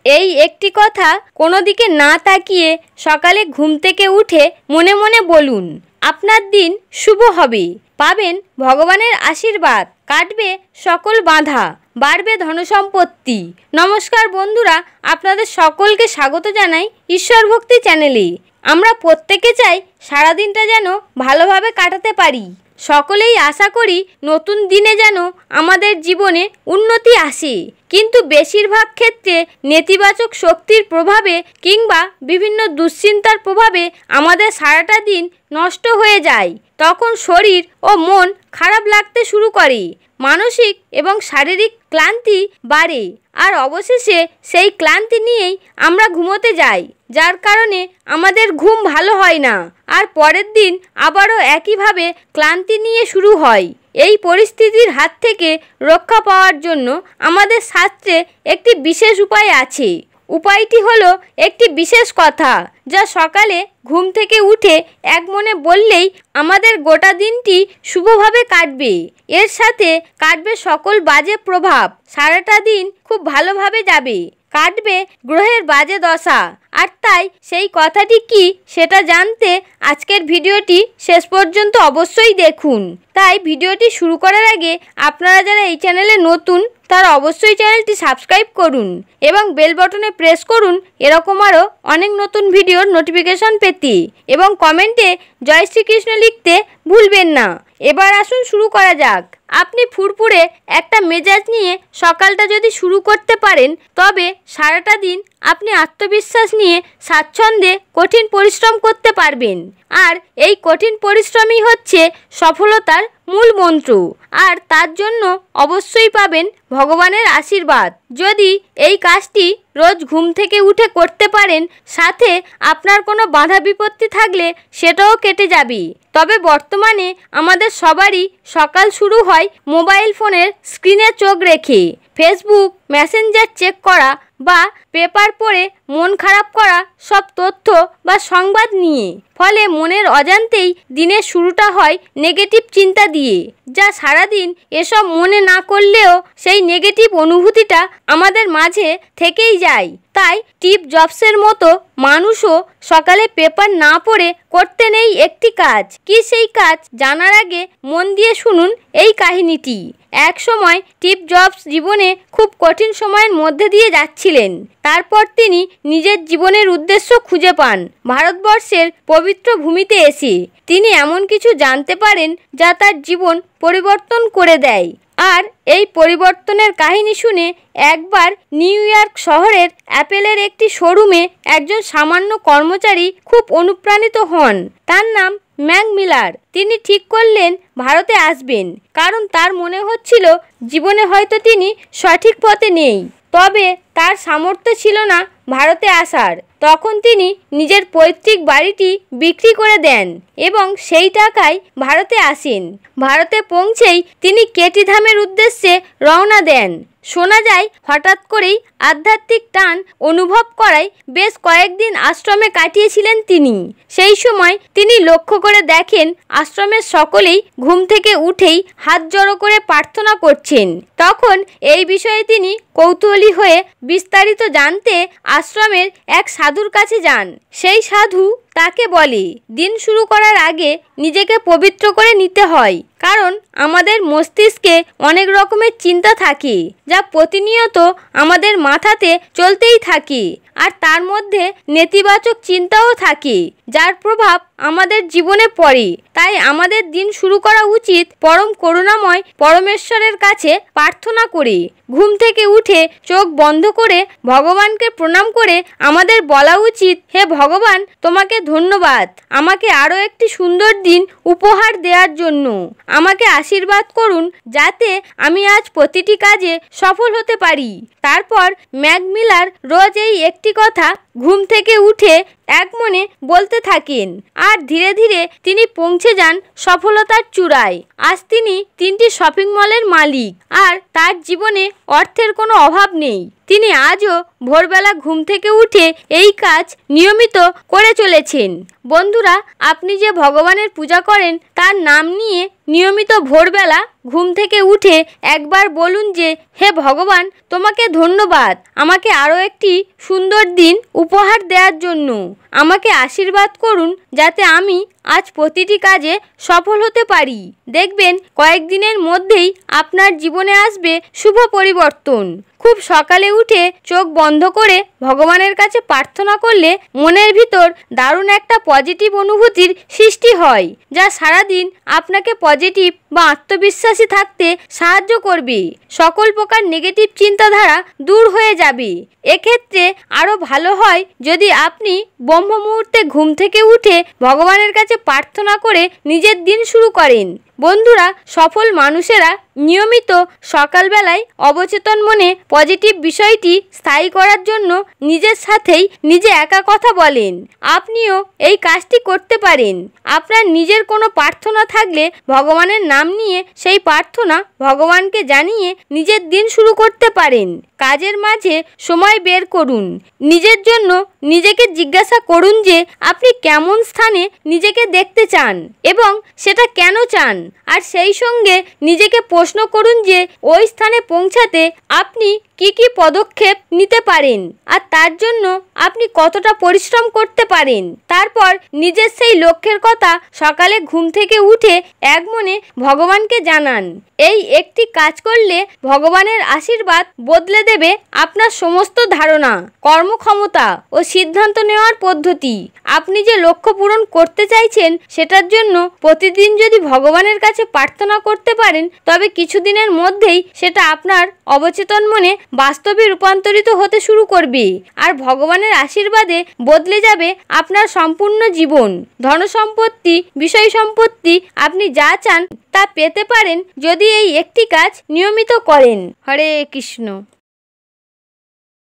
এই একটি কথা কোনো দিকে না তাকিয়ে সকালে ঘুম থেকে উঠে মনে মনে বলুন, আপনার দিন শুভ হবে, পাবেন ভগবানের আশীর্বাদ, কাটবে সকল বাধা, বাড়বে ধনসম্পত্তি। নমস্কার বন্ধুরা, আপনাদের সকলকে স্বাগত জানাই ঈশ্বর ভক্তি চ্যানেলে। আমরা প্রত্যেকে চাই সারাদিনটা যেন ভালোভাবে কাটাতে পারি। সকলেই আশা করি নতুন দিনে যেন আমাদের জীবনে উন্নতি আসে, কিন্তু বেশিরভাগ ক্ষেত্রে নেতিবাচক শক্তির প্রভাবে কিংবা বিভিন্ন দুশ্চিন্তার প্রভাবে আমাদের সারাটা দিন নষ্ট হয়ে যায়। তখন শরীর ও মন খারাপ লাগতে শুরু করে, মানসিক এবং শারীরিক ক্লান্তি বাড়ে, আর অবশেষে সেই ক্লান্তি নিয়েই আমরা ঘুমোতে যাই, যার কারণে আমাদের ঘুম ভালো হয় না, আর পরের দিন আবারও একইভাবে ক্লান্তি নিয়ে শুরু হয়। এই পরিস্থিতির হাত থেকে রক্ষা পাওয়ার জন্য আমাদের শাস্ত্রে একটি বিশেষ উপায় আছে। উপায়টি হলো একটি বিশেষ কথা, যা সকালে ঘুম থেকে উঠে এক মনে বললেই আমাদের গোটা দিনটি শুভভাবে কাটবে। এর সাথে কাটবে সকল বাজে প্রভাব, সারাটা দিন খুব ভালোভাবে যাবে, কাটবে গ্রহের বাজে দশা। আর তাই সেই কথাটি কি সেটা জানতে আজকের ভিডিওটি শেষ পর্যন্ত অবশ্যই দেখুন। তাই ভিডিওটি শুরু করার আগে আপনারা যারা এই চ্যানেলে নতুন তারা অবশ্যই চ্যানেলটি সাবস্ক্রাইব করুন এবং বেল বাটনে প্রেস করুন এরকম আরও অনেক নতুন ভিডিওর নোটিফিকেশন পেতে, এবং কমেন্টে জয় শ্রীকৃষ্ণ লিখতে ভুলবেন না। এবার আসুন শুরু করা যাক। আপনি ফুরফুরে একটা মেজাজ নিয়ে সকালটা যদি শুরু করতে পারেন, তবে সারাটা দিন আপনি আত্মবিশ্বাস নিয়ে স্বাচ্ছন্দ্যে কঠিন পরিশ্রম করতে পারবেন। আর এই কঠিন পরিশ্রমই হচ্ছে সফলতার মূল মন্ত্র, আর তার জন্য অবশ্যই পাবেন ভগবানের আশীর্বাদ। যদি এই কাজটি রোজ ঘুম থেকে উঠে করতে পারেন, সাথে আপনার কোনো বাধা বিপত্তি থাকলে সেটাও কেটে যাবে। তবে বর্তমানে আমাদের সবারই সকাল শুরু হয় মোবাইল ফোনের স্ক্রিনে চোখ রেখে, ফেসবুক মেসেঞ্জার চেক করা বা পেপার পড়ে মন খারাপ করা সব তথ্য বা সংবাদ নিয়ে। ফলে মনের অজান্তেই দিনের শুরুটা হয় নেগেটিভ চিন্তা দিয়ে, যা সারাদিন এসব মনে না করলেও সেই নেগেটিভ অনুভূতিটা আমাদের মাঝে থেকেই যায়। তাই স্টিভ জবসের মতো মানুষও সকালে পেপার না পড়ে করতে নেই একটি কাজ। কি সেই কাজ জানার আগে মন দিয়ে শুনুন এই কাহিনীটি। এক সময় স্টিভ জবস জীবনে খুব কঠিন সময়ের মধ্যে দিয়ে যাচ্ছিলেন। তারপর তিনি নিজের জীবনের উদ্দেশ্য খুঁজে পান ভারতবর্ষের পবিত্র ভূমিতে এসে। তিনি এমন কিছু জানতে পারেন যা তার জীবন পরিবর্তন করে দেয়। আর এই পরিবর্তনের কাহিনী শুনে একবার নিউ ইয়র্ক শহরের অ্যাপেলের একটি শোরুমে একজন সামান্য কর্মচারী খুব অনুপ্রাণিত হন। তার নাম ম্যাক মিলার। তিনি ঠিক করলেন ভারতে আসবেন, কারণ তার মনে হচ্ছিল জীবনে হয়তো তিনি সঠিক পথে নেই, তবে তার সামর্থ্য ছিল না ভারতে আসার। তখন তিনি নিজের পৈতৃক বাড়িটি বিক্রি করে দেন এবং সেই টাকায় ভারতে আসেন। ভারতে পৌঁছেই তিনি কেটি ধামের উদ্দেশ্যে রওনা দেন। শোনা যায় হঠাৎ করেই আধ্যাত্মিক টান অনুভব করায় বেশ কয়েকদিন আশ্রমে কাটিয়েছিলেন তিনি। সেই সময় তিনি লক্ষ্য করে দেখেন আশ্রমের সকলেই ঘুম থেকে উঠেই হাত জড়ো করে প্রার্থনা করছেন। তখন এই বিষয়ে তিনি কৌতূহলী হয়ে বিস্তারিত জানতে আশ্রমের এক সাধুর কাছে যান। সেই সাধু তাকে বলে, দিন শুরু করার আগে নিজেকে পবিত্র করে নিতে হয়, কারণ আমাদের মস্তিষ্কে অনেক রকমের চিন্তা থাকে যা প্রতিনিয়ত আমাদের মাথাতে চলতেই থাকে, আর তার মধ্যে নেতিবাচক চিন্তাও থাকে যার প্রভাব আমাদের জীবনে পড়ে। তাই আমাদের দিন শুরু করা উচিত পরম করুণাময় পরমেশ্বরের কাছে প্রার্থনা করে। ঘুম থেকে উঠে চোখ বন্ধ করে ভগবানকে প্রণাম করে আমাদের বলা উচিত, হে ভগবান, তোমাকে ধন্যবাদ আমাকে আরও একটি সুন্দর দিন উপহার দেওয়ার জন্য। আমাকে আশীর্বাদ করুন যাতে আমি আজ প্রতিটি কাজে সফল হতে পারি। তারপর ম্যাক মিলার রোজ এই একটি কথা ঘুম থেকে উঠে এক মনে বলতে থাকেন, আর ধীরে ধীরে তিনি পৌঁছে যান সফলতার চূড়ায়। আজ তিনি 3টি শপিং মলের মালিক, আর তার জীবনে অর্থের কোনো অভাব নেই। তিনি আজও ভোরবেলা ঘুম থেকে উঠে এই কাজ নিয়মিত করে চলেছেন। বন্ধুরা, আপনি যে ভগবানের পূজা করেন তার নাম নিয়ে নিয়মিত ভোরবেলা ঘুম থেকে উঠে একবার বলুন যে, হে ভগবান, তোমাকে ধন্যবাদ আমাকে আরও একটি সুন্দর দিন উপহার দেওয়ার জন্য। আমাকে আশীর্বাদ করুন যাতে আমি আজ প্রতিটি কাজে সফল হতে পারি। দেখবেন কয়েকদিনের মধ্যেই আপনার জীবনে আসবে শুভ পরিবর্তন। খুব সকালে উঠে চোখ বন্ধ করে ভগবানের কাছে প্রার্থনা করলে মনের ভিতর দারুণ একটা পজিটিভ অনুভূতির সৃষ্টি হয়, যা সারাদিন আপনাকে পজিটিভ বা আত্মবিশ্বাসী থাকতে সাহায্য করবে। সকল প্রকার নেগেটিভ চিন্তাধারা দূর হয়ে যাবে। এক্ষেত্রে আরও ভালো হয় যদি আপনি ব্রহ্ম মুহূর্তে ঘুম থেকে উঠে ভগবানের কাছে প্রার্থনা করে নিজের দিন শুরু করেন। বন্ধুরা, সফল মানুষেরা নিয়মিত সকালবেলায় অবচেতন মনে পজিটিভ বিষয়টি স্থায়ী করার জন্য নিজের সাথেই নিজে একা কথা বলেন। আপনিও এই কাজটি করতে পারেন। আপনার নিজের কোনো প্রার্থনা থাকলে ভগবানের নাম নিয়ে সেই প্রার্থনা ভগবানকে জানিয়ে নিজের দিন শুরু করতে পারেন। কাজের মাঝে সময় বের করুন। নিজের জন্য নিজেকে জিজ্ঞাসা করুন যে আপনি কেমন স্থানে নিজেকে দেখতে চান এবং সেটা কেন চান। আর সেই সঙ্গে নিজেকে প্রশ্ন করুন যে ওই স্থানে পৌঁছাতে আপনি কি পদক্ষেপ নিতে পারেন আর তার জন্য আপনি কতটা পরিশ্রম করতে পারেন। তারপর নিজের সেই লক্ষ্যের কথা সকালে ঘুম থেকে উঠে এক মনে ভগবানকে জানান। এই একটি কাজ করলে ভগবানের আশীর্বাদ বদলে দেবে আপনার সমস্ত ধারণা, কর্মক্ষমতা ও সিদ্ধান্ত নেওয়ার পদ্ধতি। আপনি যে লক্ষ্য পূরণ করতে চাইছেন সেটার জন্য প্রতিদিন যদি ভগবানের কাছে প্রার্থনা করতে পারেন তবে কিছুদিনের মধ্যেই সেটা আপনার অবচেতন মনে বাস্তবে রূপান্তরিত হতে শুরু করবে। আর ভগবানের আশীর্বাদে বদলে যাবে আপনার সম্পূর্ণ জীবন। ধনসম্পত্তি, বিষয় সম্পত্তি, আপনি যা চান তা পেতে পারেন যদি এই একটি কাজ নিয়মিত করেন। হরে কৃষ্ণ।